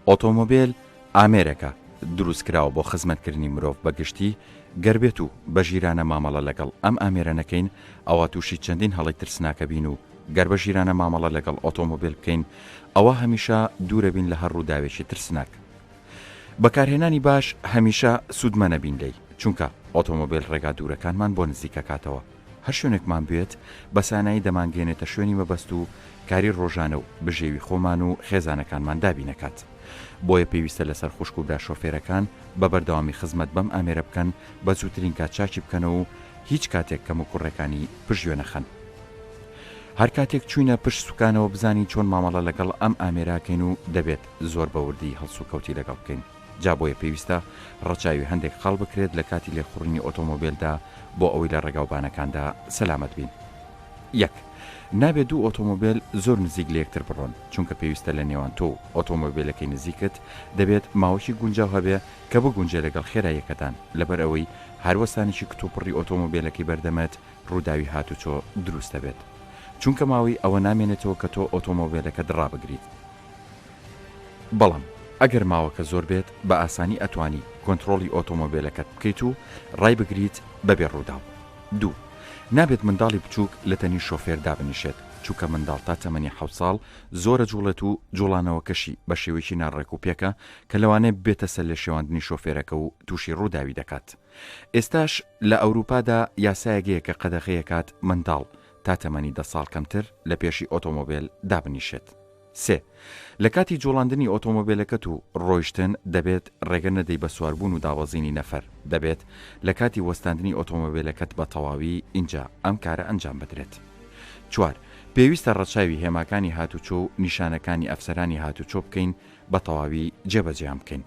ئۆتۆمۆبیل ئامێرەکە دروستکراوە بۆ خزمەتکردنی مرۆڤ بەگشتی گەربێت و بە ژیرانە مامەڵە لەگەڵ ئەم ئامێرە نەکەین ئەوە تووشی چەندین هەڵی ترسناکە بین و گەر بە ژیرانە مامەڵە لەگەڵ ئۆتۆمۆبیل بکەین ئەوە هەمیشە دوورەبین لە هەر ڕووداوێکی ترسناک. بەکارهێنانی باش هەمیشە سوودمەنە بین لێی چونکە ئۆتۆمۆبیل ڕێگا دوورەکانمان بۆ نزیکەکاتەوە هەر شوێنێکمان بێت بەسانایی دەمانگەێنێتە شوێنی مەبەست و کاری ڕۆژانە و بژێوی خۆمان و خێزانەکانمان دابینەکات. بۆیە پێویستە لەسەر خوشک و برا شۆفێرەکان بە بەردەوامی خزمەت بەم ئامێرە بکەن بە زووترین کات چاکی بکەنەوە و هیچ کاتێک کەم و کوڕەکانی پشتگوێ نەخەن. هەر کاتێک چوینە پشت سوکانەوە بزانی چۆن مامەڵە لەگەڵ ئەم ئامێراکەین و دەبێت زۆر بەوردی هەڵسو و کەوتی لەگەڵ بکەین. جا بۆیە پێویستە ڕەچاوی هەندێک خاڵ بکرێت لە کاتی لێخوڕنی ئۆتۆمۆبیلدا بۆ ئەوەی لە ڕێگاوبانەکاندا سەلامەت بین. یەک نابێت دوو ئۆتۆمۆبیل زۆر نزیک لە یەکتر بڕۆن چونکە پێویستە لە نێوان تۆ ئۆتۆمۆبیلەکەی نزیکت دەبێت ماوەکی گونجاو هەبێ کە بگونجێ لەگەڵ خێراییەکەتان لەبەر ئەوەی هەروەسانێکی کتوپڕی ئۆتۆمۆبیلەکەی بەردەمێت ڕووداوی هاتوچۆ دروستە بێت چونکە ماوەی ئەوە نامێنێتەوە کە تۆ ئۆتۆمۆبیلەکە دڕابگریت. بەڵام ئەگەر ماوەکە زۆر بێت بە ئاسانی ئەتوانی کۆنتترۆلی ئۆتۆمۆبیلەکەت بکەیت و ڕای بگریت بەبێ ڕووداو. دوو نابێت منداڵی بچووک لە تەنی شۆفێر دابنیشێت چونکە منداڵ تا تەمەنی 7 ساڵ زۆرە جوڵێت و جوڵانەوەکەشی بە شێوەیەکی ناڕێک و پێکە کە لەوانەیە بێتە سەر لە شێواندنی شۆفێرەکە و تووشی ڕووداوی دەکات. ئێستاش لە ئەوروپادا یاسایەکەیە کە قەدەغەیەکات منداڵ تا تەمەنی 10 ساڵ کەمتر لە پێشی ئۆتۆمۆبیل دابنیشێت. سێ لە کاتی جوڵاندنی ئۆتۆمۆبیلەکەت و ڕۆیشتن دەبێت ڕێگە نەدەی بە سواربوون و داوەزینی نەفەر دەبێت لە کاتی وەستاندنی ئۆتۆمۆبیلەکەت بە تەواوی اینجا ئەم کارە ئەنجام بدرێت. چوار پێویستە ڕەچاوی هێماکانی هاتوچۆ و نیشانەکانی ئەفسەرانی هاتوچۆ بکەین بە تەواوی جێبەجێیان بکەین.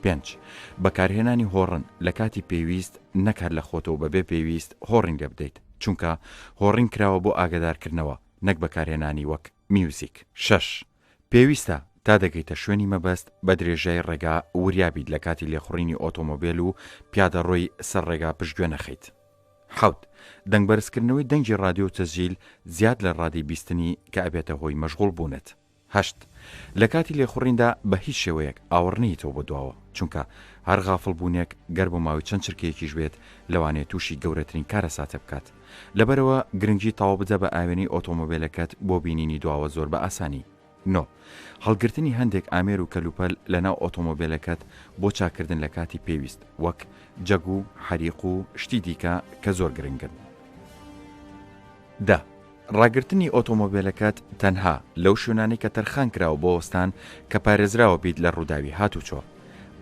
5 بەکارهێنانی هۆڕن لە کاتی پێویست نەکات لە خۆتەوە بەبێ پێویست هۆڕین لێ بدەیت چونکە هۆڕین کراوە بۆ ئاگادارکردنەوە نەک بەکارهێنانی وەک میوزیک. 6 پێویستە تا دەگەیتە شوێنی مەبەست بە درێژای ڕێگا وریابیت لە کاتی لێخوڕینی ئۆتۆمۆبیل و پیادەڕۆی سەر ڕێگا پشتگوێ نەخەیت. 7 دەنگبەرزکردنەوەی دەنگی رادیۆ تەسجیل زیاد لە ڕادی بیستنی کە ئەبێتە هۆی مەشغوڵ بوونێت. 8 لە کاتی لێخوڕیندا بە هیچ شێوەیەک ئاوەڕنیتەوە بۆ دواوە چونکە هەر غافڵ بوونێک گەر بۆ ماوەی چەند چرکەیەکیش بێت لەوانێت تووشی گەورەترین کارە ساتە بکات. لەبەرەوە گرنگی تاوا بدە بە ئاوێنی ئۆتۆمۆبیلەکەت بۆ بینینی دواوە زۆر بە ئاسانی. 9 هەڵگرتنی هەندێک ئامێر و کەلوپەل لەناو ئۆتۆمۆبیلەکەت بۆ چاکردن لە کاتی پێویست وەک جەگ و حەریق و شتی دیکە کە زۆر گرنگن. 10 ڕاگررتنی ئۆتۆمۆبیلەکەت تەنها لەو شوێنانی کە تەرخان کراوە بۆ وەستان کە پارێزراوە بیت لە ڕووداوی هاتوچۆ.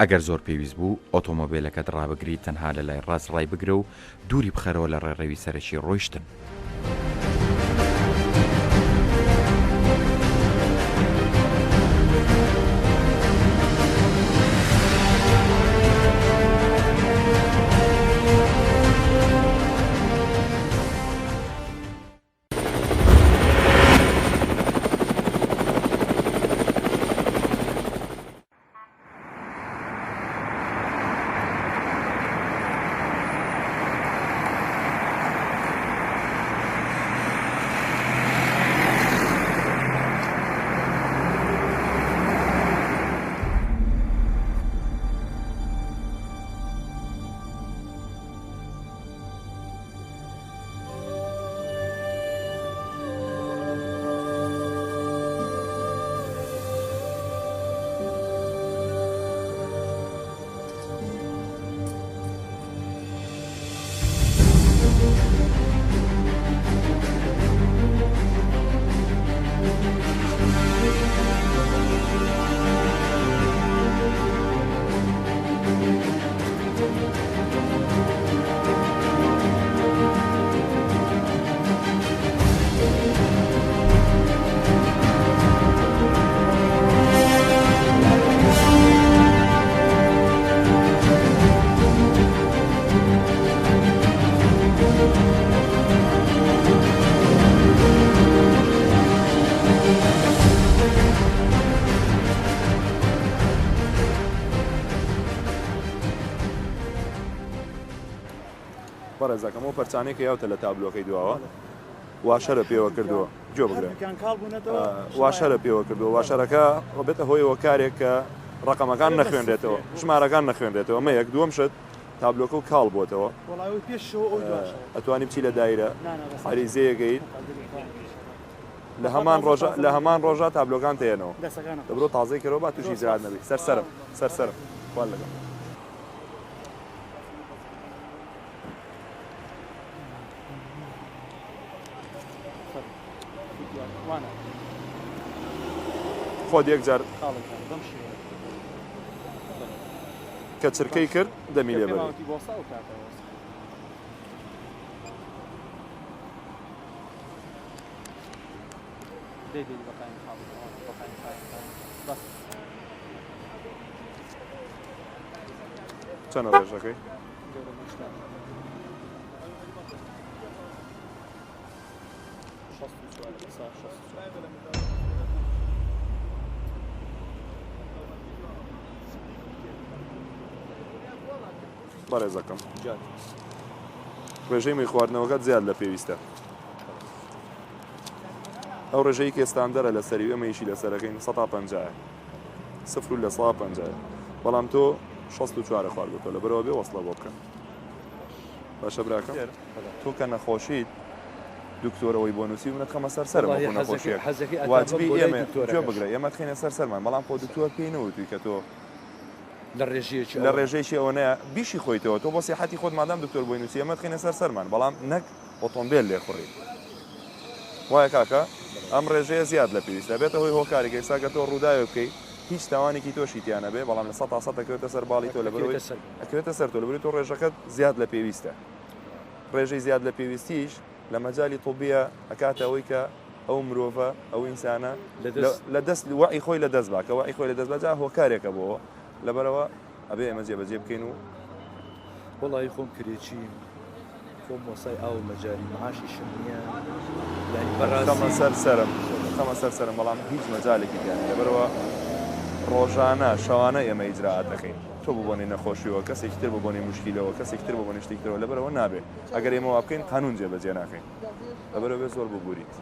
ئەگەر زۆر پێویست بوو ئۆتۆمۆبیلەکەت ڕابگریت تەنها لە لای ڕاست ڕای بگرە و دووری بخەرەوە لە ڕێڕەوی سەرەکی ڕۆیشتن. بەڕێزەکەمەوە پەرچانەی کە یاوتە لە تابلۆکەی دواوە واشەرە پێوە کردووە جۆ بگرن واشەرە پێوە کردووە واشەرەکە بێتە هۆیەوە کارێک کە ڕقەمەکان نەخوێنرێتەوە ژمارەکان نەخوێنرێتەوە ئەمە یەک دووەم شت تابلۆکە و کاڵ بۆتەوە ئەتوانی بچی لە دایرە عریزەیەگەیت لە هەمان ڕۆژە تابلۆکان تێنەوە دەبرۆ تازەی کەرەوە با تووشی زیاد نەبی سەرسەرم خوال لەگەڵ خۆت یەکجار کە چرکەی کرد دەمی لێ بەرێ چەند ڕێژەکەی بەڕێزەکەم ڕێژەی می خواردنەوەکەت زیاد لە پێویستە ئەو ڕێژەی کێستاندەرە لە سەری ئەمەیشی لەسەرەکەین 150 سفر لە 150 بەڵام تۆ 64 خواردەوە لە بەرەوە بێ وەسڵە بۆ بکەن باشە براکەم تۆ کە نەخۆشیت دکتۆرەوەی بۆ نووسی منەت خەمە سەرسەرم نەخۆشیە واجبی ئێمە گوێ بگرە ئێمە خینە سەرسەرمان بەڵام بۆ دکتۆر پێی نەوتوی کە تۆ لە ڕێژەیەکی ئەوەیە بیشی خۆیتەوە تۆ بۆ سیحەتی خۆت مادام دکتۆر بۆی نووسی ئەمە خینە سەرسەرمان بەڵام نەک ئۆتۆمبیل لێ خوڕی وایە کاکە ئەم ڕێژەیە زیاد لە پێویستە بێتە هۆی هۆکارێک ئێستا کە تۆ ڕووداوە بکەیت هیچ تاوانێکی تۆشی تیانە بێ بەڵام لە 100 دەکەوێتە سەر باڵی تۆ لە بەرەوەی ئەکەوێتە سەر تۆ لە بەرەوەی تۆ ڕێژەکەت زیاد لە پێویستە ڕێژەی زیاد لە پێویستیش لە مەجای طبیە ئەکاتە ئەوەی کە ئەو مرۆڤە ئەو ئینسانە لە دەست وعی خۆی لە دەست باکە وعی خۆی لە دەست باجا هۆکارێکە بۆەوە لەبەرەوە ئەبێ ئێمە جێبەجێ بکەین و وڵی خۆم کرێکی خۆم وەسای ئاو مەجاری معاشی شنیە خەمە سەرسەرم بەڵام هیچ مەجالێکی دیان لەبەرەوە ڕۆژانە شەوانە ئێمە ئیجراعات دەکەین تۆ ببوونی نەخۆشیەوە کەسێکی تر ببوونی مشکیلەوە کەسێکی تر ببوونی شتێکترەوە لەبەرەوە نابێت ئەگەر ئێمە وا بکەین قانون جێبەجێ ناکەین لەبەرەوە زۆر ببووریت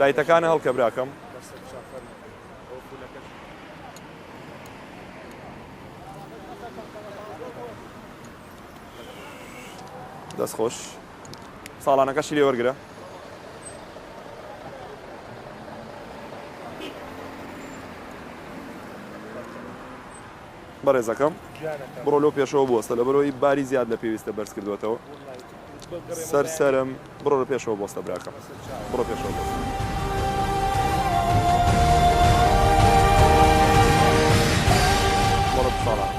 لایتەکانە هەڵکە براکەم دەستخۆش ساڵانەکەشی لێ وەرگرە بەڕێزەکەم بڕۆ لۆ پێشەوە بوەستە لەبەرەوەی باری زیاد لە پێویستە بەرز کردوێتەوە سەرسەرم بڕۆ لە پێشەوە بۆستە براکەم بڕۆ پێشەوە بۆستە بڕۆ ساڵان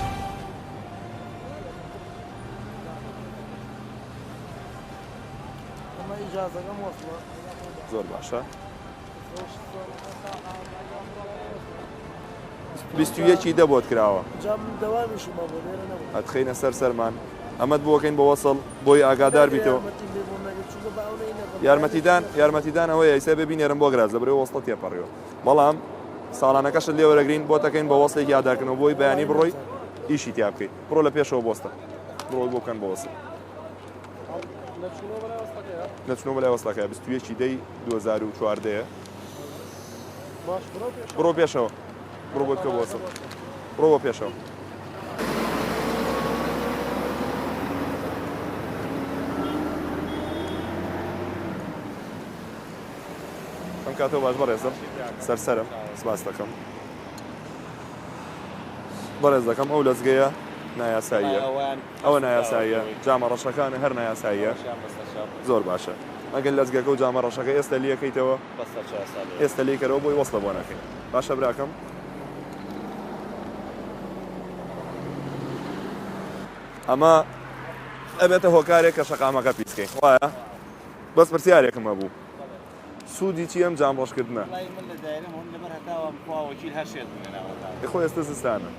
زۆر باشە 21 دەبۆت کراوە ئەتخینە سەرسەرمان ئەمەد بۆکەین بە وەسڵ بۆی ئاگادار بیتەوە یارمەتیدان ئەوەیە ئیسا ببینێرم بۆ گراز لەبەرەوەی وەسڵە تێپەڕیەوە بەڵام ساڵانەکەشت لێ وەرەگرین بۆتەکەین بە وەسڵێکی یادارکردنەوە بۆی بەیانی بڕۆی ئیشی تیا بکەیت بڕۆ لە پێشەوە بۆستە بڕۆی بۆ بکەن بە وەسڵ نەچنەوە بەلای وەسڵەکە 21 دەی 2014 بڕۆ پێشەوە بڕۆ بۆ بکە بۆ وەسڵ بڕۆ بۆ پێشەوە ئەم کاتەوە باش بەڕێزم سەرسەرم سپاس دەکەم بەڕێز دەکەم ئەو لەزگەیە نایاساییە ئەوە نایاساییە جامە ڕەشەکانە هەر نایاساییە زۆر باشە ئەگەر لەزگەکە و جامە ڕەشەکە ئێستا لیەکەیتەوە ئێستا لیکەرەوە بۆی وەسڵە بۆ نەکەین باشە براکەم ئەمە ئەبێتە هۆکارێک کە شەقامەکە پیسکەین وایە بەس پرسیارێکم هەبوو سوودی چی ئەم جام ڕۆژکردنە خۆ ئێستا زستانە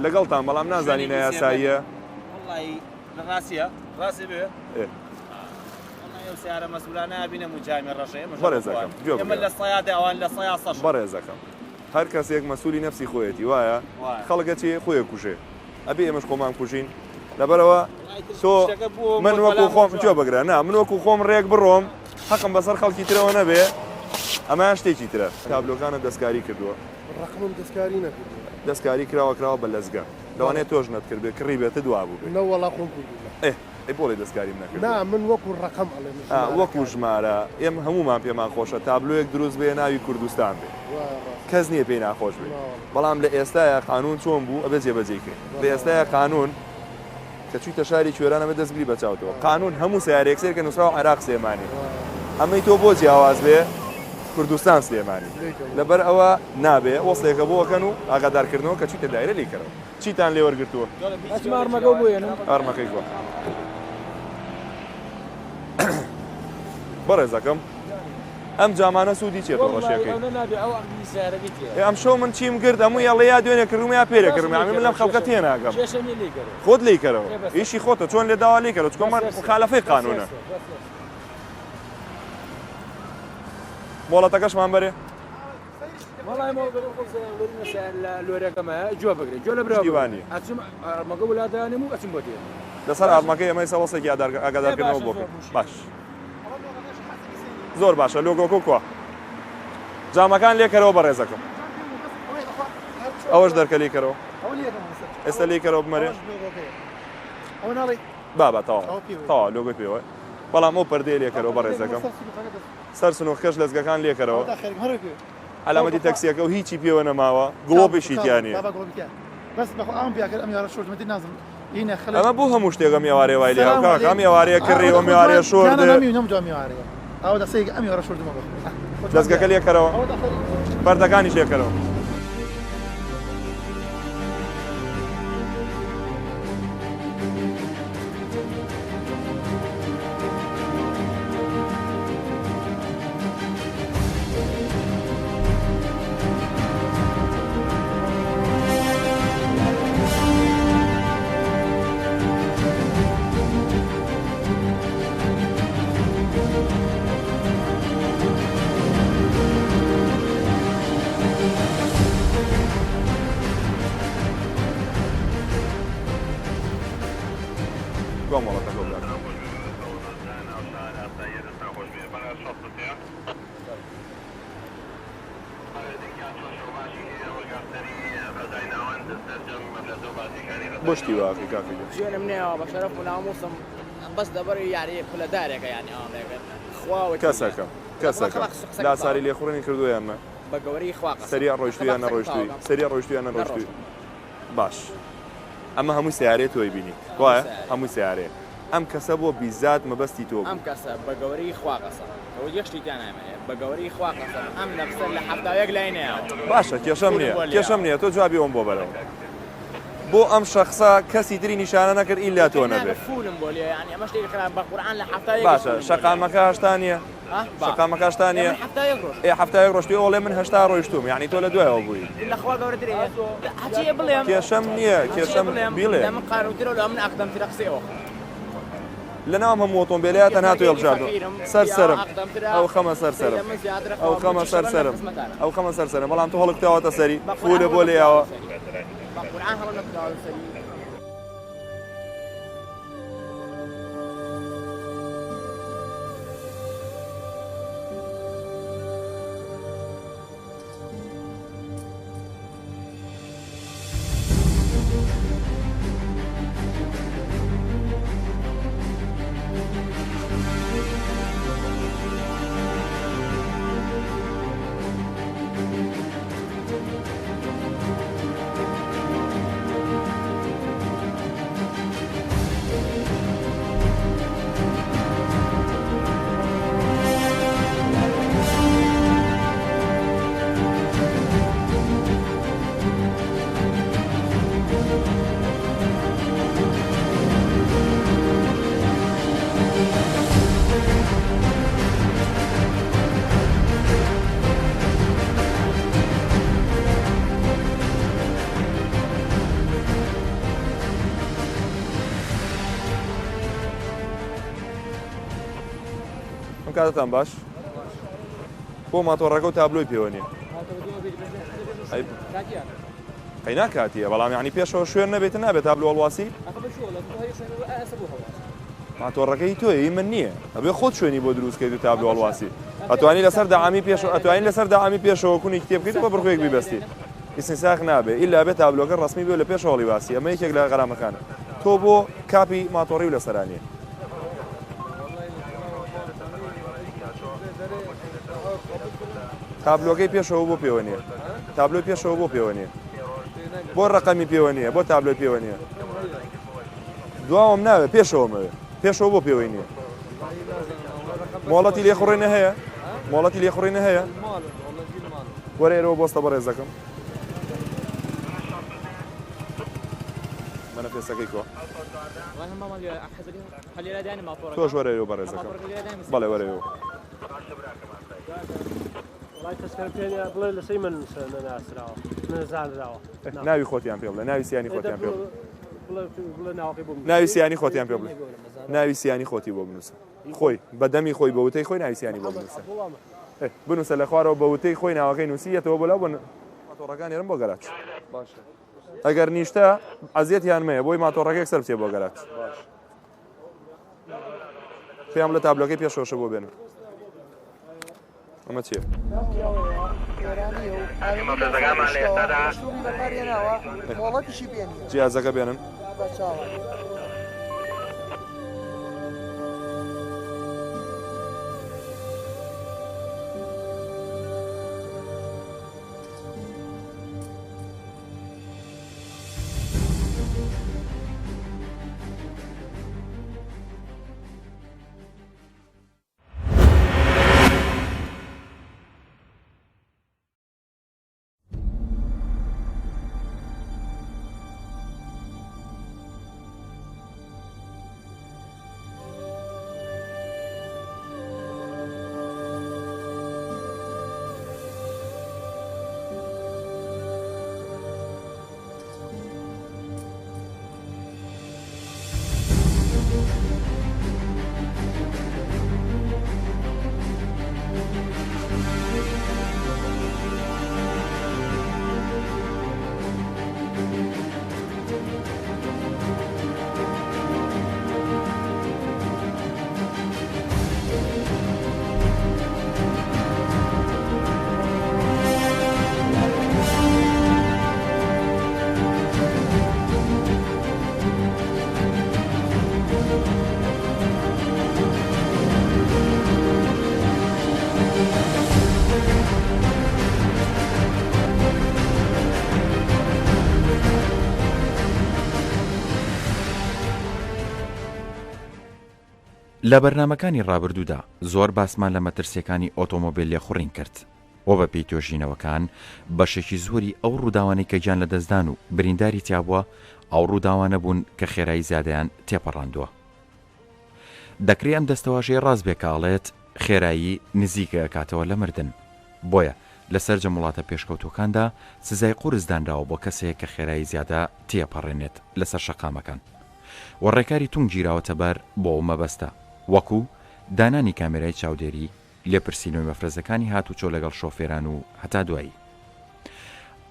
لەگەڵتان بەڵام نازانی نایاساییە بەڕێزەکەم هەر کەسێک مەسوولی نەفسی خۆیەتی وایە خەڵگە چێ خۆیە کوژێ ئەبێ ئێمەش خۆمان کوژین لەبەرەوە تۆ من وەکو خۆم جۆ بگرە نا من وەکو خۆم ڕێک بڕۆم حەقم بەسەر خەڵکی ترەوە نەبێ ئەمان شتێکی ترە تابلۆکانە دەستکاری کردووە ڕقمم دەستکاری نەکردو دەستکاری کراوە بە لەزگە لەوانەیە تۆش نەتکرد بێ کڕی بێتە دوا بوو بێ نەوەڵا خۆم کردو ئەی بۆڵی دەستکاریم نەکرد نا من وەکو ڕقم ئەڵێ وەکو ژمارە ئێم هەمومان پێمان خۆشە تابلۆیەک دروست بێ ناوی کوردستان بێ کەس نییە پێی ناخۆش بێ بەڵام لە ئێستاە قانون چۆن بوو ئەبێ جێبەجێکرێت لە ئێستاە قانون کە چوویتە شاری کوێرانەمە دەستگری بەچاوتەوە قانون هەموو سیارێکسێر کە نووسراوە عێراق سلێمانی ئەمەی تۆ بۆ جیاواز بێ کوردستان سلێمانی لەبەر ئەوە نابێ وەسڵێکە بۆکەن و ئاگادارکردنەوە کە چوویتە دایرە لیکەرەوە چیتان لێ وەرگرتووە ئارمەکەی بووە بەڕێزەکەم ئەم جامانە سوودی چێتەوە ڕەشەکەی ئەم شەو من چیم کرد هەموو یاڵێ یا دوێنێ کردم یا پێرە کردم من لەم خەڵکە تێناگەم خۆت لیکەرەوە ئیشی خۆتە چۆن لێ داوا لیکەرەوە چکۆ من مخالەفەی قانونە مۆڵەتەکەشمان بەرێ دیوانی لەسەر ئارمەکەی ئەمەی سەوەسێکی ئاگادارکردنەوە بۆ باش زۆر باشە لۆگۆکۆ کووە جامەکان لێکەرەوە بە ڕێزەکەم ئەوەش دەرکە لیکەرەوە ئێستا لیکەرەوە بمەرێ بابە تەوا لۆگۆی پێوە بەڵام ئەو پەردەی لێکەرەوە بە ڕێزەکەم سەر سنوورکەش لەزگەکان لێکەرەوە علامەتی تەکسیەکە و هیچی پێوە نەماوە گڵۆپێکی تیانە ئەمە بۆ هەموو شتێکە میێوارێ وای لێ هەوکاکە میێوارەیە کڕیەوە میێوارەیە شۆردە دەستگەکە لێکەرەوە پەردەکانیش لێکەرەوە بۆشتی واقعی کاکە ژیانم نێەوە بە شەرەف و ناموسم بەس دەبەر یاری پلەدارێکە یانی کەسەکە لا ساری لێخوڕنی کردووە ئەمە بە گەوەری خوا سەریا ڕۆیشتویان نەڕۆیشتووی سەریا ڕۆیشتویان نەڕۆیشتووی باش ئەمە هەموو سیارێت تۆی بینی وایە هەموو سیارێ ئەم کەسە بۆ بیزات مەبەستی تۆ ئەم کەسە بە گەوەری خوا قەسە ئەوە یەشتی تیانامەیە بە گەوەری خوا قەسە ئەم نەفسە لە هەفتاوێک لای نێەوە باشە کێشەم نییە تۆ جوابی ئەوم بۆ بەرەوە بۆ ئەم شخصە کەسی تری نیشانە نەکرد ئیلا تۆ نەبێت باشە شەقامەکە هەشتانیە شەقامەکە هەشتانیە هەفتایەک ڕۆشتی ئەوڵێ من هەشتا ڕۆیشتوم یعنی تۆ لە دوایەوە بووی کێشەم نییە کێشەم بیڵێ لەناوم هەموو ئۆتۆمبیلەیە تەنها تۆ هێڵبژاردووە سەرسەرم ئەو خەمە سەرسەرم ئەو خەمە سەرسەرم ئەو خەمە سەرسەرم بەڵام تۆ هەڵکتەوەتە سەری فولە بۆ لێیاوە کاتتان باش بۆ ماتۆڕەکە و تابلۆی پێوە نیە قەی ناکاتیە بەڵام یعنی پێشەوە شوێن نەبێتە نابێت تابلۆ هەڵواسی ماتۆڕەکەی تۆی من نییە ئەبێ خۆت شوێنی بۆ دروستکەیت و تابلو هەڵواسی ئەتوانی لەسەر داعامی پێش ئەتوانی لەسەر داعامی پێشەوە کوونی کتێب بکەیت بە بڕخۆیەک بیبەستیت ئیسنساخ نابێ ئیلا بێت تابلۆکە ڕسمی بێ لە پێش هەڵی واسی ئەمە یەکێک لە غەرامەکانە تۆ بۆ کاپی ماتۆڕی و لەسەرانیە تابلۆکەی پێشەوە بۆ پێوە نیە تابلۆ پێشەوە بۆ پێوە نیە بۆ ڕقەمی پێوە نیە بۆ تابلۆی پێوە نیە دواوەم ناوێت پێشەوەمەوێ پێشەوە بۆ پێوەی نییە مۆڵەتی لێخڕێنە هەیە مۆڵەتی لێخڕێنە هەیە وەرێرەوە بۆستە بەڕێزەکەم منە پێسەکەی کۆ تۆش وەرێرەوە بەڕێزەکەم بەڵێ وەرێەوە بڵێ لەسەی من ناسراوە نەزانراوە ناوی خۆتیان پێ بڵێ ناوی سیانی خۆتیان پێ ناوی سیانی خۆتیان پێ بڵێ ناوی سیانی خۆتی بۆ بنووسە خۆی بەدەمی خۆی بە وتەی خۆی ناوی سیانی بۆ بنووسە بنووسە لە خوارەوە بە وتەی خۆی ناوەکەی نووسیەتەوە بۆ لەو بن ماتۆڕەکان ێرم بۆ گەراج ئەگەر نیشتە ئەزیەتیان مەیە بۆی ماتۆڕەکەیەک سەر بچێ بۆ گەراج پێیان لە تابلۆکەی پێشەوەشە بۆ بێنن ئەمە چییە؟ جیازەکە بێنن لە بەرنامەکانی ڕابردوودا زۆر باسمان لە مەترسیەکانی ئۆتۆمۆبیل لێخوڕین کرد و بە پێی تۆژینەوەکان بەشێکی زۆری ئەو ڕووداوانەی کە گیان لە دەستدان و برینداری تیابووە ئەو ڕووداوانە بوون کە خێرایی زیادیان تێپەڕاندووە. دەکرێت ئەم دەستەواژەی ڕاست بێکاڵێت خێرایی نزیکە ئەکاتەوە لە مردن، بۆیە لەسەر جەموڵاتە پێشکەوتوەکاندا سزای قورس دانراوە بۆ کەسێک کە خێرایی زیادە تێپەڕێنێت لەسەر شەقامەکان و ڕێکاری تونگ گیراوەتە بەر بۆ مەبەستە، وەکو دانانی کامێرای چاودێری، لێپرسینەوەی مەفرەزەکانی هاتوچۆ لەگەڵ شۆفێران و هەتا دوایی.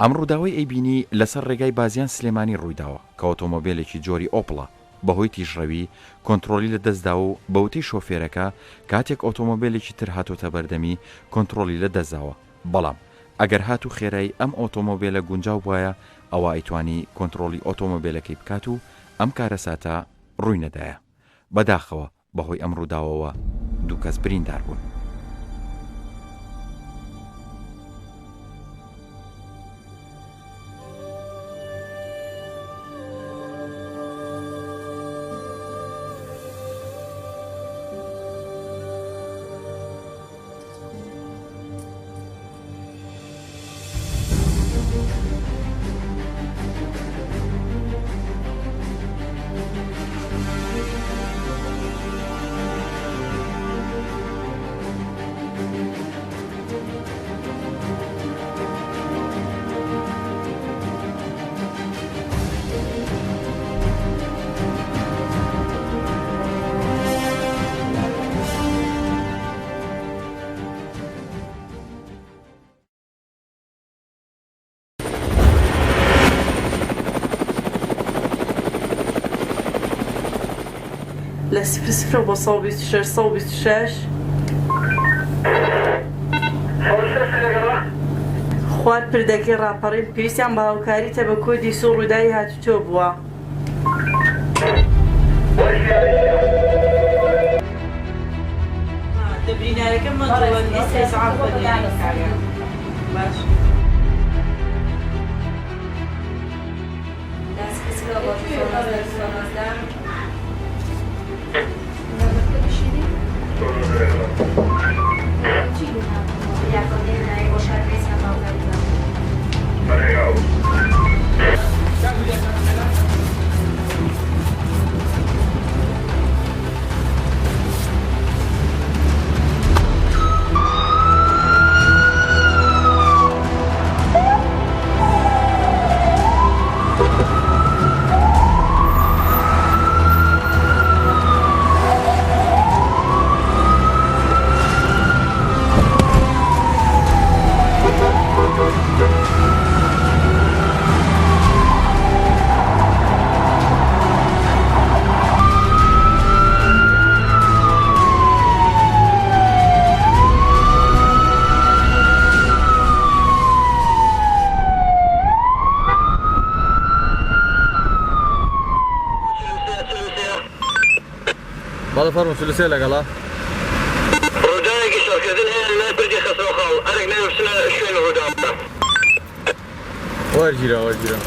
ئەم ڕووداوی ئەیبینی لەسەر ڕێگای بازیان سلێمانی ڕوویداوە کە ئۆتۆمۆبیلێکی جۆری ئۆپڵە بەهۆی تیژڕەوی کۆنتترۆلی لە دەستدا و بەوتەی شۆفێرەکە کاتێک ئۆتۆمۆبیلێکی تر هاتۆتە بەردەمی کۆنتترۆلی لە دەستداوە، بەڵام ئەگەر هاتو خێرایی ئەم ئۆتۆمۆبیلە گونجاو بواە ئەوە ئەیتوانی کۆنتترۆلی ئۆتۆمۆبیلەکەی بکات و ئەم کارە ساتە ڕووی نەدایە. بەداخەوە بەهۆی ئەم ڕووداوەوە دوو کەس بریندار بوون. لە 00 بۆ 126 خوارد پردەکەی ڕاپەڕین پێویستیان بە هاوکاریتە بە کۆدی سوور ڕووداوی هاتوچۆ بووە. دەبرینارەکە مەدڵەندی سێسعات بەدیانی کارە. باش. باڵە فەرمو سولوسێ لەگەڵا ڕووداوێکی شەڕکردن هەیە لە بردی خەسرۆ خاڵ ئەرێک نەوشتنە شوێنە ڕووداوە وەرگیرە وەرگیرە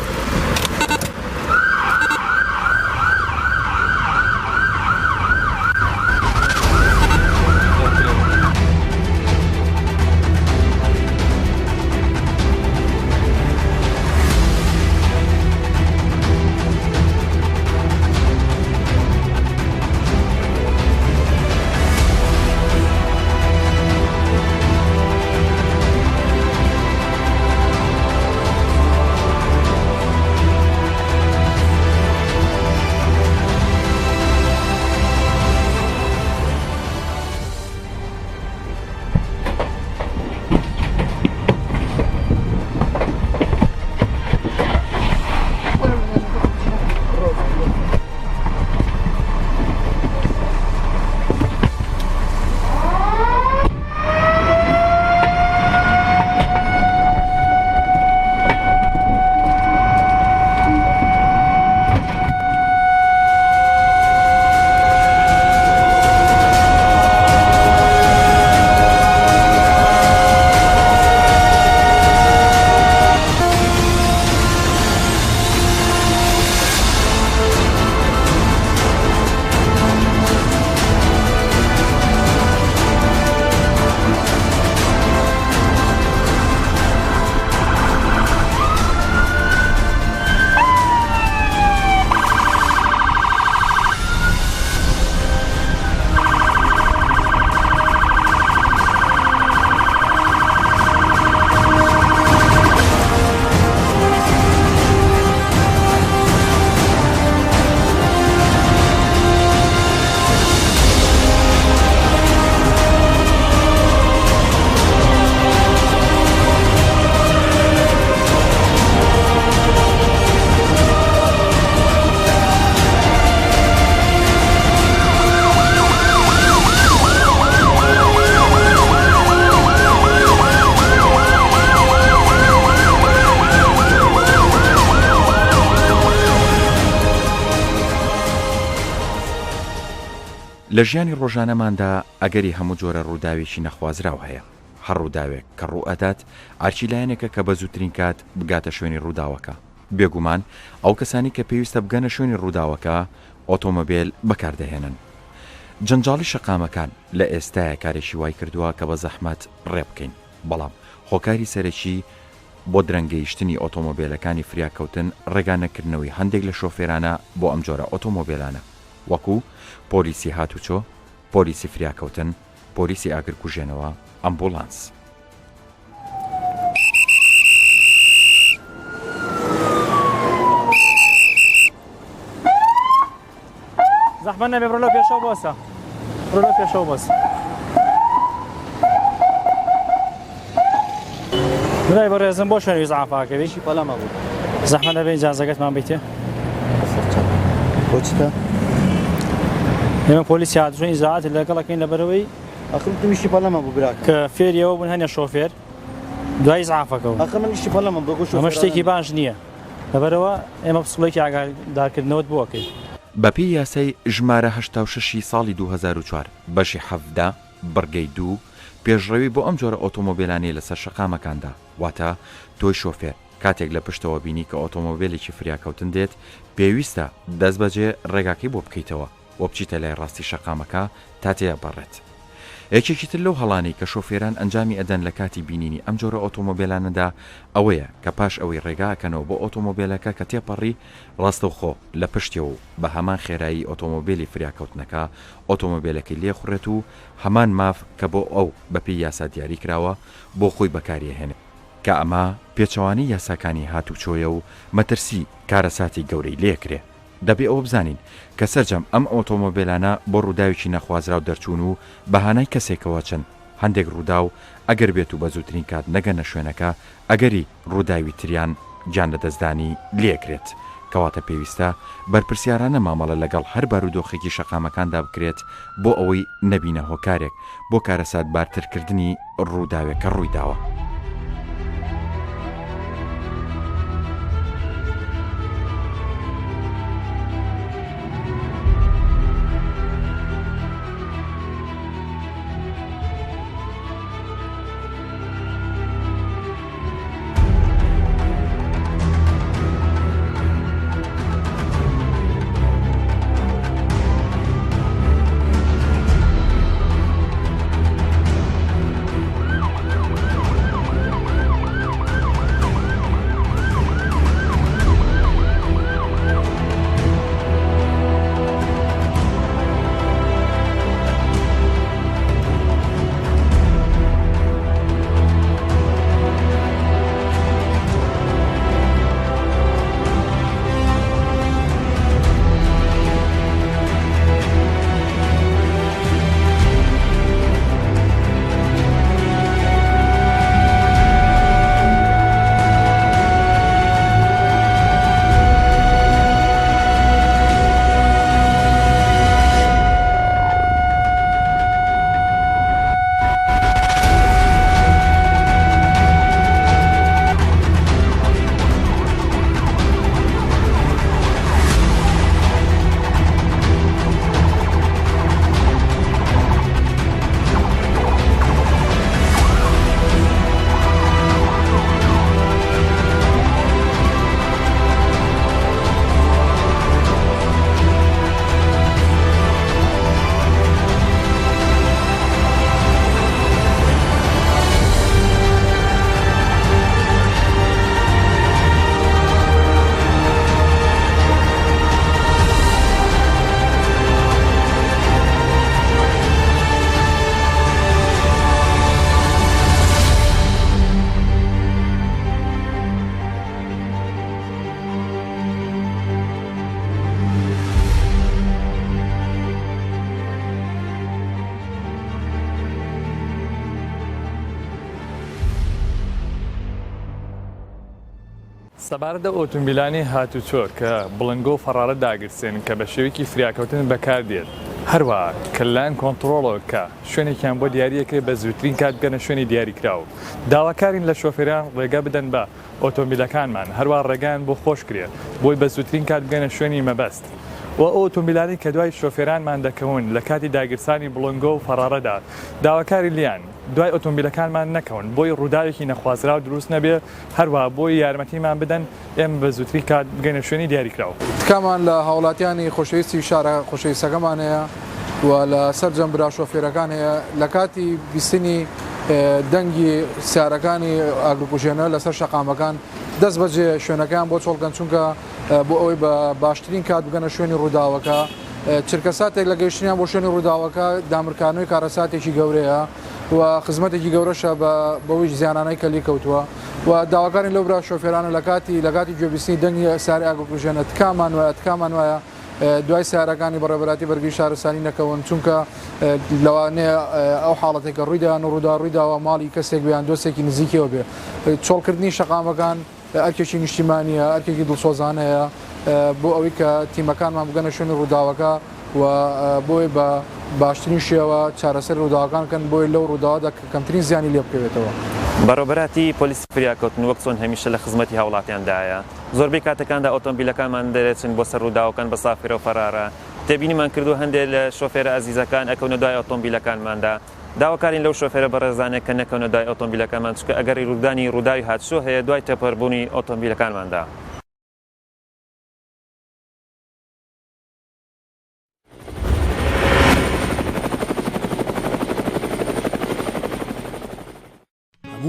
لە ژیانی ڕۆژانەماندا ئەگەری هەموو جۆرە ڕووداوێکی نەخوازراو هەیە هەر ڕووداوێک کە ڕوو ئەدات ئارچیلایەنێکە کە بە زووترین کات بگاتە شوێنی ڕووداوەکە بێگومان ئەو کەسانی کە پێویستە بگەنە شوێنی ڕووداوەکە ئۆتۆمۆبیل بەکاردەهێنن جەنجاڵی شەقامەکان لە ئێستایە کارێکی وای کردووە کە بە زەحمەت ڕێ بکەین بەڵام هۆکاری سەرەکی بۆ درەنگەیشتنی ئۆتۆمۆبیلەکانی فریاکەوتن ڕێگانەکردنەوەی هەندێک لە شۆفێرانە بۆ ئەم جۆرە ئۆتۆمۆبیلانە وەکو پۆلیسی هاتوچۆ پۆلیسی فریاکەوتن پۆلیسی ئاگرکوژێنەوە ئەمبوڵانس زەحمەت نەبێ بڕۆ لە پێشەوە بۆسە بڕۆ لە پێشەوە بۆسە برای بەڕێزم بۆ شوێنی زعفاکەوێکی پەلەمە بوو زەحمەت نەبێ ئیجازەکەتمان بیتێ بۆچتە ئێمە پۆلیسی هاتوچۆنی ئیزاعات لەگەڵەکەین لەبەرەوەی ئەخم تو میشتی پەلەمە بوو براکە کە فێریەوە بوون هەنێ شۆفێر دوای زعافەکەەوە ئەخە من نیشتی پەلەمە بۆ ئەمە شتێکی باش نییە لەبەرەوە ئێمە پسڵێکی ئاگادارکردنەوەت بووەکەی بەپی یاسای ژمارە 86 ساڵی 2004 بەشی 7 بڕگەی 2 پێشڕەوی بۆ ئەم جۆرە ئۆتۆمۆبیلانەی لەسەر شەقامەکاندا واتە تۆی شۆفێر کاتێک لە پشتەوە بینی کە ئۆتۆمۆبیلێکی فریاکەوتن دێت پێویستە دەست بەجێ ڕێگاکەی بۆ بکەیتەوە و بچیتە لای ڕاستی شەقامەکە تا تێە بەڕێت. یەکێکی تر لەو هەڵانەی کە شۆفێران ئەنجامی ئەدەن لە کاتی بینینی ئەم جۆرە ئۆتۆمۆبیلانەدا ئەوەیە کە پاش ئەوەی ڕێگاکەنەوە بۆ ئۆتۆمۆبیلەکە کە تێپەڕی ڕاستەوخۆ لە پشتێ و بە هەمان خێرایی ئۆتۆمۆبیلی فریاکەوتنەکە ئۆتۆمۆبیلەکەی لێخورێت و هەمان ماف کە بۆ ئەو بەپی یاسا دیاری کراوە بۆ خۆی بەکاریهێنێت کە ئەمە پێچەوانی یاساکانی هاتوچۆیە و مەترسی کارەساتی گەورەی لێکرێ. دەبێ ئەوە بزانین کە سەرجەم ئەم ئۆتۆمۆبیلانە بۆ ڕووداوێکی نەخوازرا و دەرچوون و بەهانای کەسێکەوە چەند هەندێک ڕوودا و ئەگەر بێت و بە زووترین کات نەگەنە شوێنەکە ئەگەری ڕووداوی تریان گیان لەدەستدانی لێکرێت کەواتە پێویستە بەرپرسیارانە مامەڵە لەگەڵ هەر بارودۆخێکی شەقامەکاندا بکرێت بۆ ئەوەی نەبینە هۆکارێک بۆ کارەسات بارترکردنی ڕووداوێکە ڕوویداوە. سەبارەتە ئۆتۆمبیلانی هاتوچۆ کە بڵنگۆ و فەرارە داگرسێن کە بە شێوەیەکی فریاکەوتن بەکاردێت هەروە کللایەن کۆنتترۆڵەوە کە شوێنێکیان بۆ دیاریەکە بە زووترین کات بگەنە شوێنی دیاریکراوە داواکارین لە شۆفێران ڕێگە بدەن بە ئۆتۆمبیلەکانمان هەروە ڕێگان بۆ خۆش کرێت بۆی بە زووترین کات بگەنە شوێنی مەبەست و ئۆتۆمبیلانی کە دوای شۆفێرانمان دەکەون لە کاتی داگیرسانی بڵنگۆ و فەرارەدا داواکاری لیان دوای ئۆتۆمبیلەکانمان نەکەون بۆی ڕووداوێکی نەخوازرا و دروست نەبێ هەروە بۆی یارمەتیمان بدەن ئێمە بە زووتری کات بگەنە شوێنی دیاریکراوە تکامان لە هاوڵاتیانی خۆشەویستی شارە خۆشەویستەکەمان هەیە و لە سەرجەم برا شۆفێرەکان هەیە لە کاتی بیستنی دەنگی سیارەکانی ئاگرکوژێنە لەسەر شەقامەکان دەست بەجێ شوێنەکان بۆ چۆڵکەن چونکە بۆ ئەوەی بە باشترین کات بگەنە شوێنی ڕووداوەکە چرکە ساتێک لە گەیشتنیان بۆ شوێنی ڕووداوەکە دامرکانەوەی کارەساتێکی گەورەیە و خزمەتێکی گەورەشە بەوەی زیانانەی کەلی کەوتووە و داواکارین لەو برا شۆفێرانە لە کاتی گوێبیستنی دەنگی ساری ئاگرکوژێنە تکامان وایە دوای سیارەکانی بەڕێبەراتی بەرگری شارستانی نەکەون چونکە لەوانەیە ئەو حاڵەتێکە ڕوویدان و ڕووداوە ماڵی کەسێک بیان دۆستێکی نزیکەوە بێ چۆڵکردنی شەقامەکان ئەرکێکی نیشتیمانیە ئەرکێکی دڵسۆزانەیە بۆ ئەوەی کە تیمەکانمان بگەنە شوێنی ڕووداوەکە و بۆی بە باشترین شێوە چارەسەر ڕووداوەکانکەن بۆی لەو ڕووداوادا کەمترین زیانی لێ بکەوێتەوە. بەڕێوەبەراتی پۆلیسی فریاکەوتن وەک چۆن هەمیشە لە خزمەتی هاوڵاتیاندایە زۆربەی کاتەکاندا ئۆتۆمبیلەکانمان دەرێچن بۆ سەر ڕووداوەکان بە سافرە و فەرارە تێبینیمان کردو هەندێک لە شۆفێرە ئازیزەکان ئەکەونە دوای ئۆتۆمبیلەکانماندا داواکارین لەو شۆفێرە بەڕێزانێک کە نەکەونە دوای ئۆتۆمبیلەکانمان چکە ئەگەری ڕوودانی ڕووداوی هاتشۆ هەیە دوای تێپەڕبوونی ئۆتۆمبیلەکانماندا.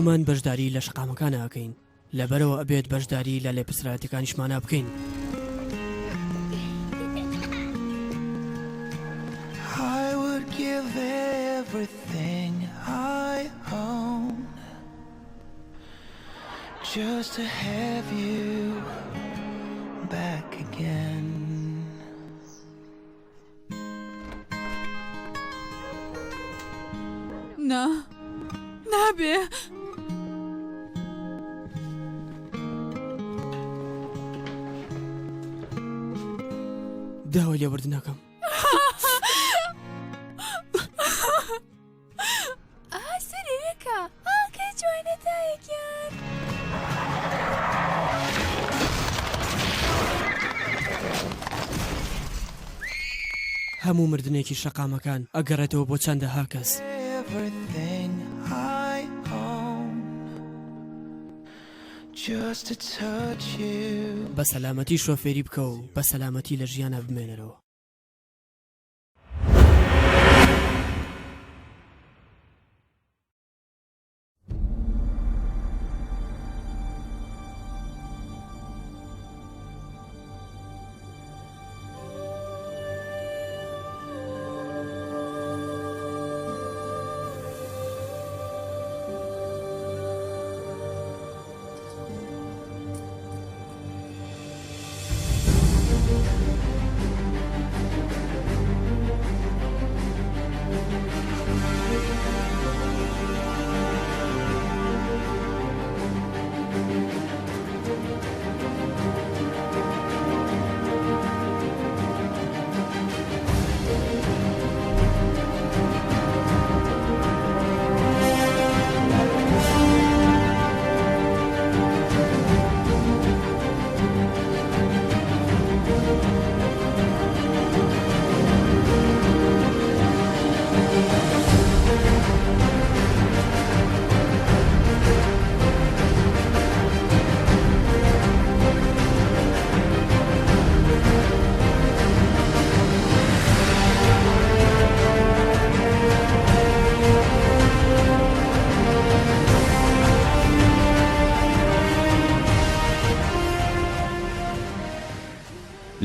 هەمومان بەشداری لە شقامەکانە ئەکەین لەبەرەوە ئەبێت بەشداری لە لێپرسراتەکانیشمانە بکەین. Just to have you back again. Na, nabe. داوای لێبوردنەکەم. سەرێکە ئاکە جوانەتایەکیان. هەموو مردنێکی شەقامەکان ئەگەڕێتەوە بۆ چەندەها کەس. بە سەلامەتی شۆفێری بکە و بە سەلامەتی لە ژیانە بمێنەرەوە.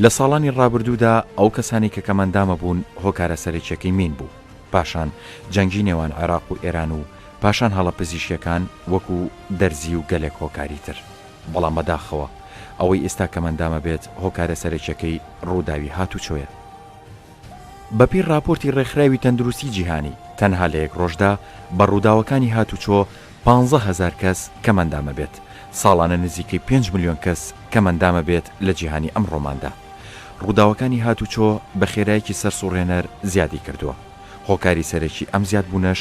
لە ساڵانی ڕابردوودا ئەو کەسانی کە کەمەندامە بوون هۆکارە سەرچەکەی مین بوو، پاشان جەنگی نێوان عێراق و ئێران و پاشان هەڵە پزیشکەکان وەکو دەرزی و گەلێک هۆکاری تر. بەڵام بەداخەوە ئەوەی ئێستا کەمەندامە بێت هۆکارە سەرچەکەی ڕووداوی هاتوچۆیە. بەپی راپۆرتی ڕێکخراوی تەندروستی جیهانی تەنها لە یەک ڕۆژدا بە ڕووداوەکانی هاتوچۆ 15,000 کەس کەمەندامە بێت، ساڵانە نزیکەی 5 ملیۆن کەس کەمەندامە بێت لە جیهانی ئەم ڕۆماندا. ڕووداوەکانی هاتوچۆ بە خێرایەکی سەرسوڕێنەر زیادی کردووە. هۆکاری سەرەکی ئەم زیاد بوونەش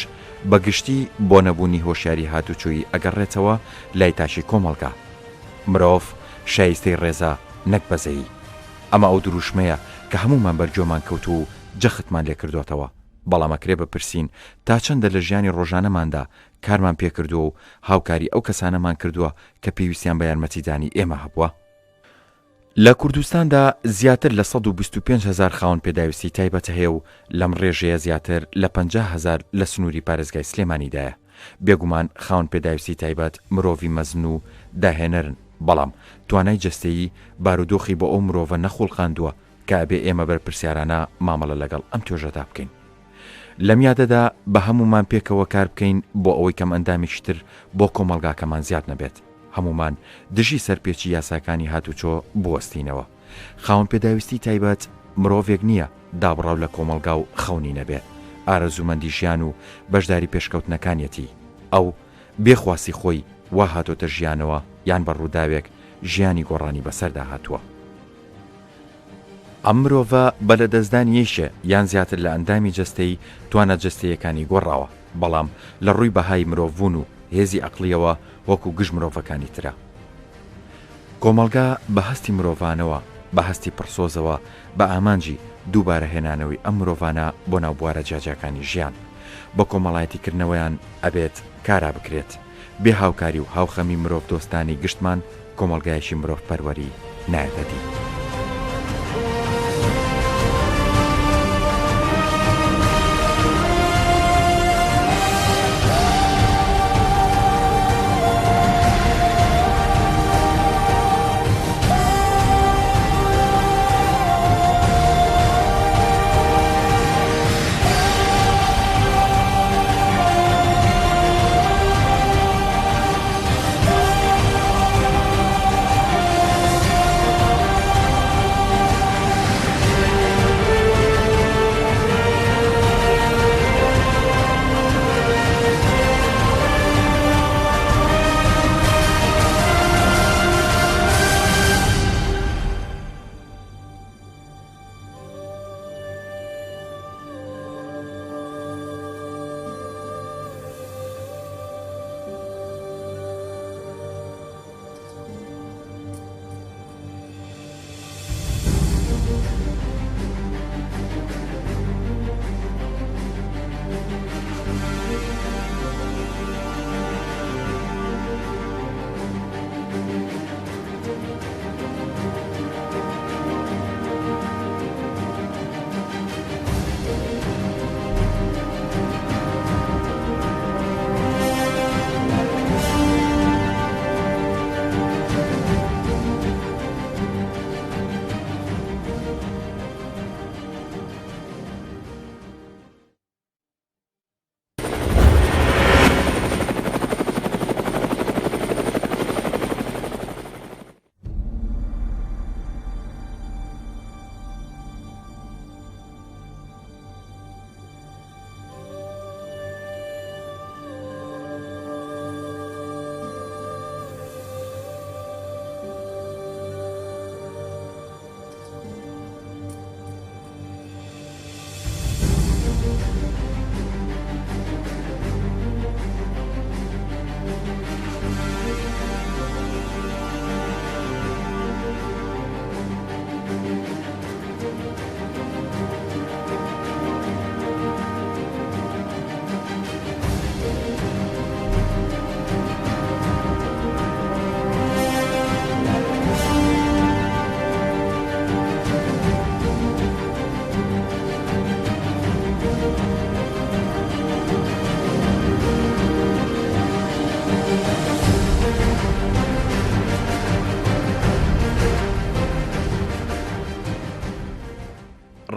بەگشتی بۆ نەبوونی هۆشیاری هاتوچۆیی ئەگەڕێتەوە لای تاشی کۆمەڵگا. مرۆڤ شایستەی ڕێزە نەک بەزەیی. ئەمە ئەو دروشمەیە کە هەمومان بەرجۆمان کەوت و جەختمان لێ کردوێتەوە. بەڵامەکرێ بپرسین تا چەندە لە ژیانی ڕۆژانەماندا کارمان پێکردووە و هاوکاری ئەو کەسانەمان کردووە کە پێویستیان بە یارمەتیدانی ئێمە هەبووە. لە کوردستاندا زیاتر لە 125,000 خاوەن پێداویستی تایبەتە هەیە و لەم ڕێژەیە زیاتر لە 50,000 لە سنووری پارێزگای سلێمانیدایە. بێگومان خاوەن پێداویستی تایبەت مرۆڤی مەزن و داهێنەرن، بەڵام توانای جەستەیی بارودۆخی بۆ ئەو مرۆڤە نەخۆڵقاندووە کە ئەبێ ئێمە بەرپرسیارانە مامەڵە لەگەڵ ئەم تۆژەدا بکەین. لەم یادەدا بە هەمومان پێکەوە کار بکەین بۆ ئەوەی کەم ئەندامیشتر بۆ کۆمەڵگاکەمان زیاد نەبێت. هەمومان دژی سەرپێچی یاساکانی هاتوچۆ بوەستینەوە. خاوەن پێداویستی تایبەت مرۆڤێک نییە دابڕاو لە کۆمەڵگا و خەونی نەبێت. ئارەزومەندی ژیان و بەشداری پێشکەوتنەکانیەتی. ئەو بێخواسی خۆی وا هاتۆتە ژیانەوە یان بە ڕووداوێک ژیانی گۆڕانی بەسەردا هاتووە. ئەم مرۆڤە بە لە دەستدانیەیشە یان زیاتر لە ئەندامی جەستەی توانە جەستەیەکانی گۆڕاوە، بەڵام لە ڕووی بەهای مرۆڤبوون و هێزی عەقلیەوە وەکو گشت مرۆڤەکانی ترە. کۆمەڵگا بە هەستی مرۆڤانەوە، بە هەستی پڕسۆزەوە، بە ئامانجی دووبارە هێنانەوەی ئەم مرۆڤانە بۆ ناو بوارە جیاجیەکانی ژیان بە کۆمەڵایەتیکردنەوەیان ئەبێت کارا بکرێت. بێ هاوکاری و هاوخەمی مرۆڤ دۆستانی گشتمان کۆمەڵگایەکی مرۆڤ پەروەری نایەتەدی.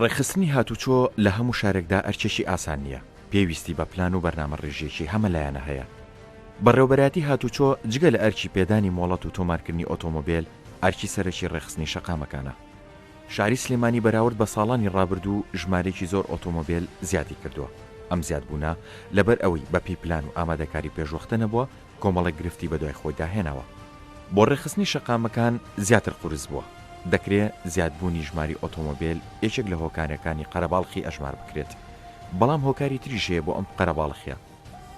ڕێخستنی هاتوچۆ لە هەموو شارێکدا ئەرچێکی ئاسان نییە، پێویستی بە پلان و بەرنامە ڕێژێکی هەمەلایەنە هەیە. بەڕێوەبەراتی هاتوچۆ جگە لە ئەرچی پێدانی مۆڵەت و تۆمارکردنی ئۆتۆمۆبیل ئەرچی سەرەکی ڕێخستنی شەقامەکانە. شاری سلێمانی بەراورد بە ساڵانی ڕابردوو ژمارەیەکی زۆر ئۆتۆمۆبیل زیادی کردووە. ئەم زیادبوونە لەبەر ئەوەی بەپی پلان و ئامادەکاری پێشوەختە نەبووە کۆمەڵێک گرفتی بەدوای خۆی داهێناوە. بۆ ڕێخستنی شەقامەکان زیاتر قورس بووە. دەکرێت زیادبوونی ژماری ئۆتۆمۆبیل یەکێک لە هۆکارەکانی قەرەباڵخی ئەژمار بکرێت. بەڵام هۆکاری تریشەیە بۆ ئەم قەرەباڵخیە.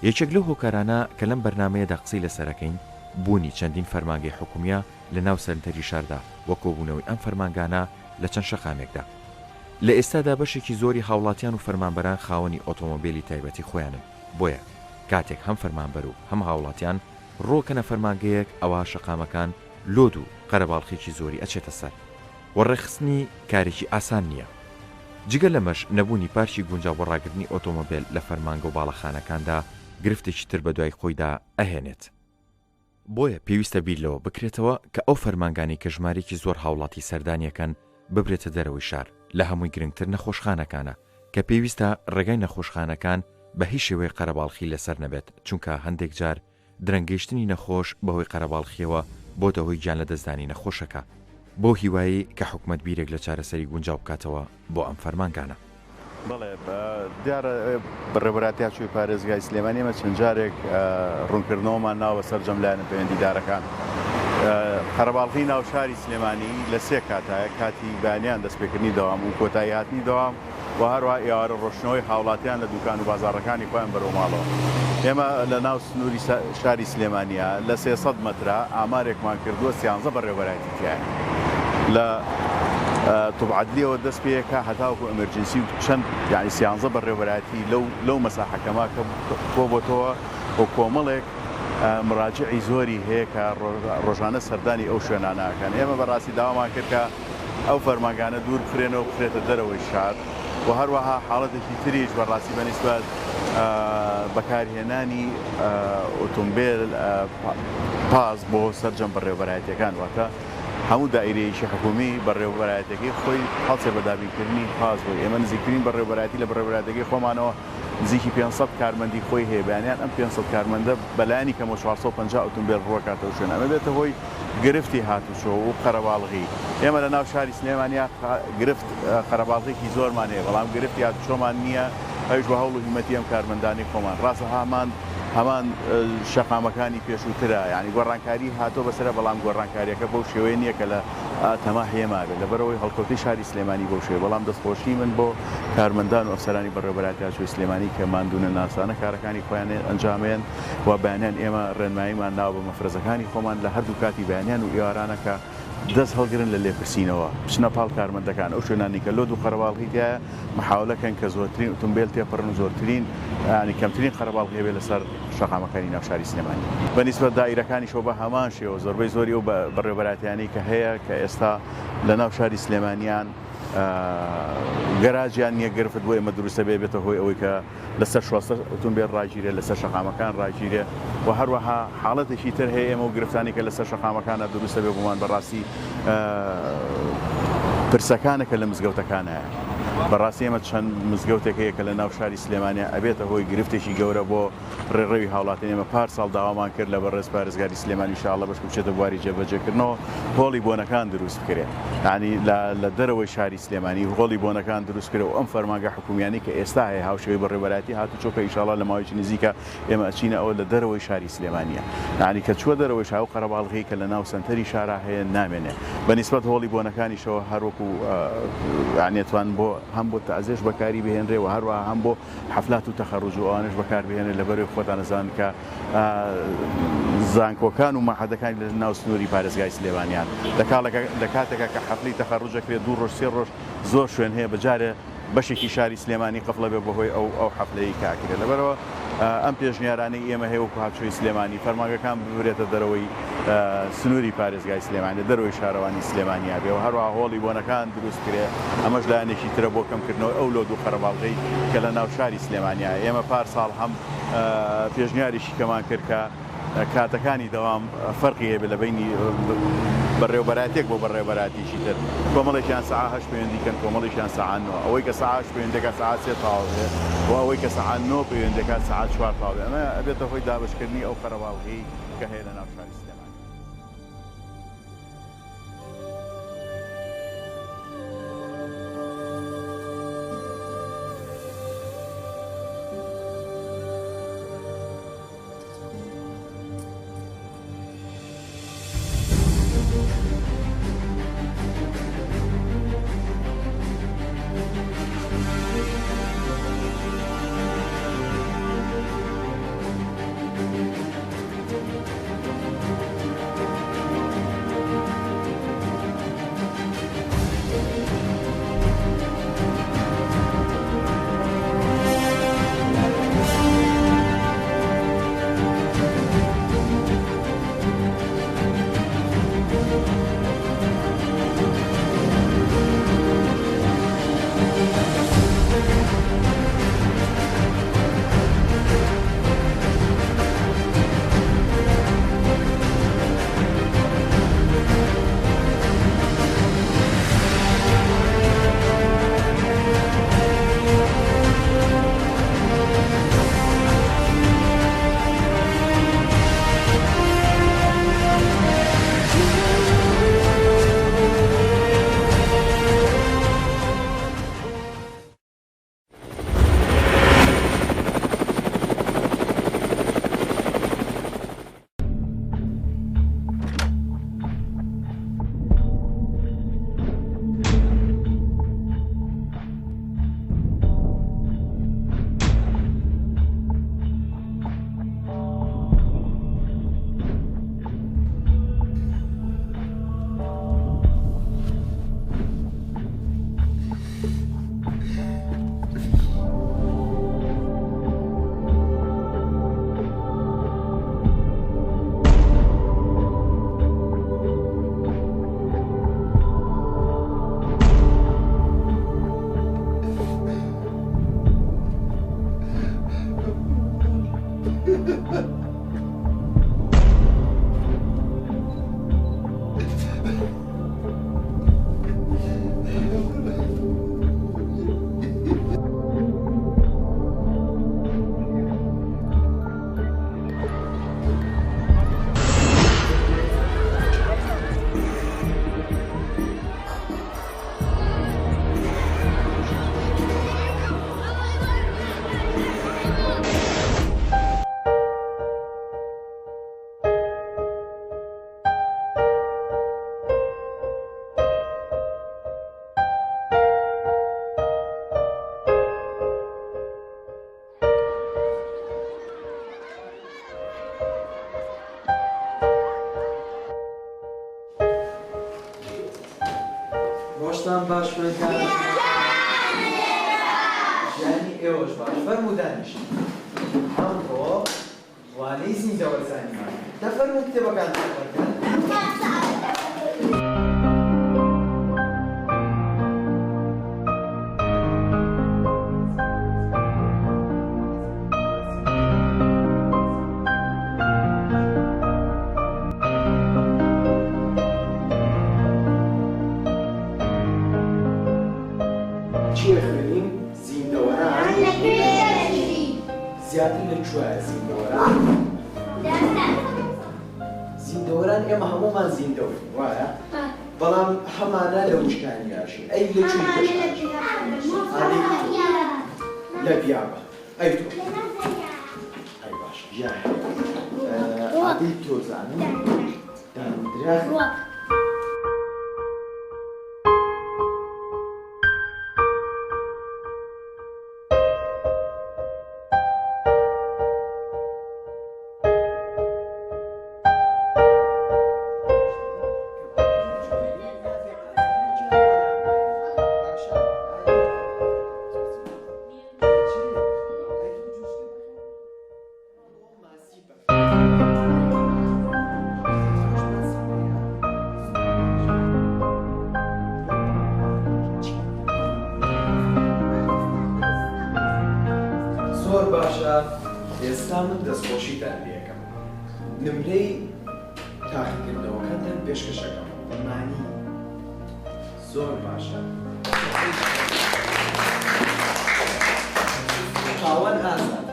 یەکێک لەو هۆکارانە کە لەم بەرنمەیەدا قسەی لەسەرەکەین بوونی چەندین فەرمانگەی حکومیە لە ناو سەرنتەری شاردا وە کۆبوونەوەی ئەم فەرمانگانە لە چەند شەقامێکدا. لە ئێستادا بەشێکی زۆری هاوڵاتیان و فەرمانبەران خاوەنی ئۆتۆمۆبیلی تایبەتی خۆیانن. بۆیە کاتێک هەم فەرمانبەر و هەم هاوڵاتیان ڕۆکەنە فەرمانگەیەک ئەوە شەقامەکان لۆد و قەرەباڵخێکی زۆری ئەچێتە سەر. وەڕێخستنی کارێکی ئاسان نییە. جگە لەمەش نەبوونی پارچی گونجاو بۆ ڕاگرنی ئۆتۆمۆبیل لە فەرمانگە و باڵەخانەکاندا گرفتێکی تر بە دوای خۆیدا ئەهێنێت. بۆیە پێویستە بیرلەوە بکرێتەوە کە ئەو فەرمانگانی کە ژمارێکی زۆر هاوڵاتی سەردانیەکەن ببرێتە دەرەوەی شار لە هەمووی گرنگتر نەخۆشخانەکانە کە پێویستە ڕێگای نەخۆشخانەکان بە هیچ شێوەیە قەرەباڵخی لەسەر نەبێت، چونکە هەندێک جار درەنگەیشتنی نەخۆش بەهۆی قەرەباڵخیەوە بۆ دەهۆی گیان لە دەستدانی نەخۆشەکە. بۆ هیوایی کە حکومەت بیرێک لە چارەسەری گونجاو بکاتەوە بۆ ئەم فەرمانگانە. بەڵێ دیارە بەڕێوەبەراتیا چووی پارێزگای سلێمانی ئێمە چەند جارێک ڕوونکردنەوەمان ناوە سەرجەم لایەنە پەیوەندیدارەکان قەرەباڵغی ناو شاری سلێمانی لە سێ کاتایە کاتی بەیانیان دەستپێکردنی دەوام و کۆتایی هاتنی دەوام و هەروە ئێوارە ڕۆشنەوەی هاوڵاتیان لە دوکان و بازاڕەکانی خۆیان بەرەو ماڵەوە. ئێمە لە ناو سنووری شاری سلێمانیە لە 300 مەترە ئامارێکمان کردووە 13 بەڕێوەبەرایەتی تایە. لە توبعەدلیەوە دەست پێیەکە هەتاوەکو ئەمەرجنسی و چەند یعنی 13 بەڕێوەبەرایەتی لەو مەساحەکەما کە کۆ بۆتەوە بۆ کۆمەڵێک مراجعی زۆری هەیە کە ڕۆژانە سەردانی ئەو شوێنانەکەن. ئێمە بەڕاستی داوامان کرد کە ئەو فەرمانگانە دوور بخرێنەوە بخرێتە دەرەوەی شار و هەروەها حاڵەتێکی تریش بەڕاستی بەنسبەت بەکارهێنانی ئۆتۆمبیل پاس بۆ سەرجەم بەڕێوەبەرایەتیەکان واتە هەموو دائیرەیەکی حکومی بەڕێوەبەرایەتەکەی خۆی هەڵسێ بە دابینکردنی پاس بوو. ئێمە نزیکترین بەڕێوەبەرایەتی لە بەڕێوەبەرایەتەکەی خۆمانەوە نزیکی 500 کارمەندی خۆی هەیە بەیانیان ئەم 500 کارمەندە بەلایانی کەمە 450 ئۆتۆمبیل ڕوەکاتەوە شوێن ئەمە بێتە هۆی گرفتی هاتوچۆ و قەرەباڵغی. ئێمە لە ناو شاری سلێمانیا گرفت قەرەباڵغێکی زۆرمان هەیە بەڵام گرفتی هاتوچۆمان نییە هەویش بە هەوڵ و هیمەتی ئەم کارمەندانی خۆمان ڕاستە هەمان شەقامەکانی پێشووترە یعنی گۆڕانکاری هاتۆ بەسرە بەڵام گۆڕانکاریەکە بەو شێوەیە نییە کە لە تەما هێماگە لەبەرەوەی هەڵکەوتی شاری سلێمانی بەو شێوە بەڵام دەستخۆشی من بۆ کارمەندان و ئەفسەرانی بەڕێوەبەرایەتی سلێمانی کە ماندوونە ناسانە کارەکانی خۆیان ئەنجامێن و بەیانیان ئێمە ڕێنماییمان ناوە بە مەفرەزەکانی خۆمان لە هەردوو کاتی بەیانیان و ئێوارانەکە دەست هەڵگرن لە لێپرسینەوە بچنە پاڵ کارمەندەکان ئەو شوێنانی کە لۆد و قەرەباڵغیدایە محاولەکەن کە زۆرترین ئۆتۆمبیل تێپەڕن و زۆرترین ینی کەمترین قەرەباڵغی بێ لەسەر شەقامەکانی ناو شاری سلێمانی. بەنسبەت دائیرەکانیشەوە بە هەمان شێوە زۆربەی زۆری و بەڕێوەبەرایەتیانی کە هەیە کە ئێستا لە ناو شاری سلێمانیان گەراجیان نییە گرفت بۆ ئێمە دروستە بێتە هۆی ئەوەی کە لەسەر 16 ئۆتۆمبیل ڕاگیرێ لەسەر شەقامەکان ڕاگیرێ و هەروەها حاڵەتێکی تر هەیە ئێمە و گرفتانی کە لەسەر شەقامەکانە دروستە بێ بۆمان بەڕاستی پرسەکانێکە لە مزگەوتەکان هەیە. بەڕاستی ئێمە چەند مزگەوتێک هەیە کە لە ناو شاری سلێمانیا ئەبێتە هۆی گرفتێکی گەورە بۆ ڕێڕەوی هاوڵاتیان. ئێمە پارساڵ داوامان کرد لە بەڕێز پارێزگاری سلێمانی ئینشاءالله بەش بچێتە بواری جێبەجێکردنەوە هۆڵی بۆنەکان دروست بکرێت یعنی لە دەرەوەی شاری سلێمانی هۆڵی بۆنەکان دروست کرێت و ئەم فەرمانگە حکومیانی کە ئێستا هەیە هاوشێوەی بەڕێوەبەرایەتی هاتوچۆ کە ئینشاءالله لە ماوەیەکی نزیکە ئێمە ئەچینە ئەوە لە دەرەوەی شاری سلێمانیە یعنی کە چووە دەرەوەی شار و قەرەباڵغی کە لە ناو سنتەری شارە هەیە نامێنێ بەنسبەت هۆڵی بۆنەکانیشەوە هەروەکو یعنیتوان بۆ هەم بۆ تەعزیێش بەکاری بهێنرێ و هەروەها هەم بۆ حەفلات و تەخەڕوج و ئەوانش بەکاربهێنێت لەبەرەوەی خۆتان نەزان کە زانکۆکان و مەعهەدەکانی لە ناو سنووری پارێزگای سلێمانیان لە کاتێکە کە حەفلی تەخەڕوجەکرێت 2 ڕۆژ 3 ڕۆژ زۆر شوێن هەیە بەجارێ بەشێکی شاری سلێمانی قەفڵە بێ بەهۆی ئەو حەفلەیە کاکرێت. لەبەرەوە ئەم پێشنیارانەی ئێمە هەیە وەکو هاتووی سلێمانی فەرمانگەکان ببرێتە دەرەوەی سنووری پارێزگای سلێمانی دەرەوەی شارەوانی سلێمانیا بێ و هەروەها هۆڵی بۆنەکان دروست کرێ ئەمەش لایەنێکی ترە بۆ کەمکردنەوەی ئەو لۆد و قەرەباڵغی کە لە ناو شاری سلێمانیا ئێمە پارساڵ هەم پێشنیاریشی کەمان کرد کە کاتەکانی دەوام فەرقی هەیە لە بینی بەڕێوەبەرایەتێک بۆ بەڕێوەبەرایەتیشی تر کۆمەڵێکیان سەعا 8 پەیوەندیکەن کۆمەڵێکیان سەعا 9 ئەوەی کە سەعا 8 پەیوەندەکە سەعا 3 تاو بێ و ئەوەی کە سەعا 9 پەیوەندەکە سەعا 4 تاو بێ ئەمە ئەبێتە هۆی دابەشکردنی ئەو قەرەباڵغی کە هەیە لە ناو شاری سلێمانی. باش خوێنکار ژیانی ئێوەش باش فەرمودانیش ئەمڕۆ وانەی زیندەوەرزانیمان دەفەرموو کتێبەکان تێپەکەن زیاتر لە کوێیە زیندەوەران؟ زیندەوەران ئێمە هەموومان زیندەوەرین وایە؟ بەڵام هەمانە لە وشکانیاشین ئەی لە کوێی گەشتاشین؟ لە پیاوە ئەی تۆ ئەی باشە ژیان ئادەی تۆزانم دامدرا زۆر باشە ئێستا من دەستخۆشیتان لێ یەکەم نمرەی تاقیکردنەوەکەتان پێشکەشەکەم بەمانی زۆر باشە خاوەن ئازاد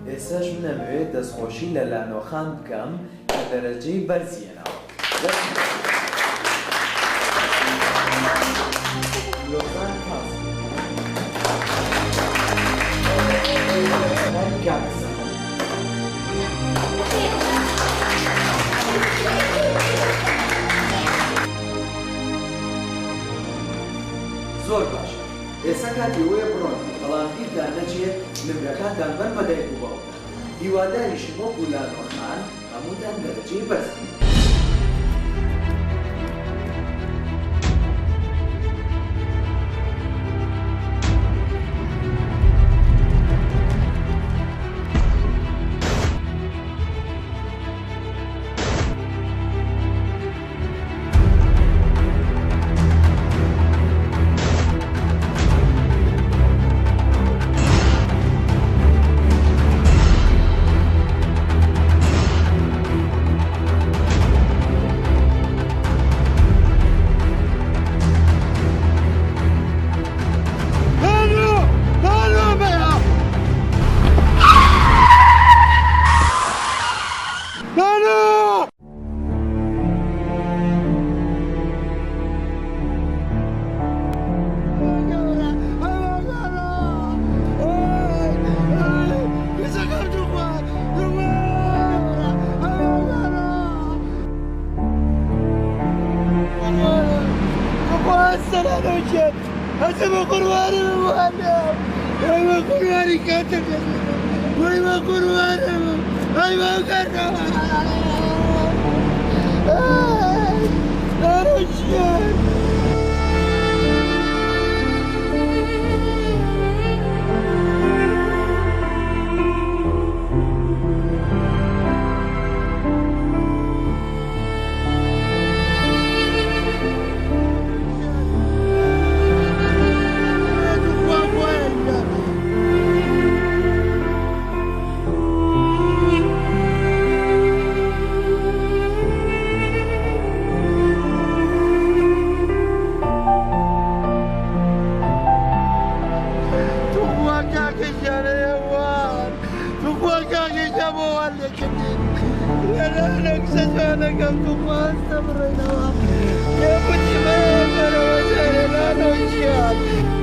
ئێستاش من ئەمەوێت دەستخۆشی لە لانۆخان بکەم کە دەرەجەی بەرزیێناوە لۆخان کاس زۆر باشە ئێستا کاتی وەیە بڕۆن بەڵام بیرتان نەچێت نمرەکانتان بەر بەدایک و باوکان هیواداریشم وەکو لانۆخان هەمووتان دەرەجەی بەرز بین هسه قرباني المعلم ايوه قرباني كاتب ايوه قرباني ايوه قرباني يا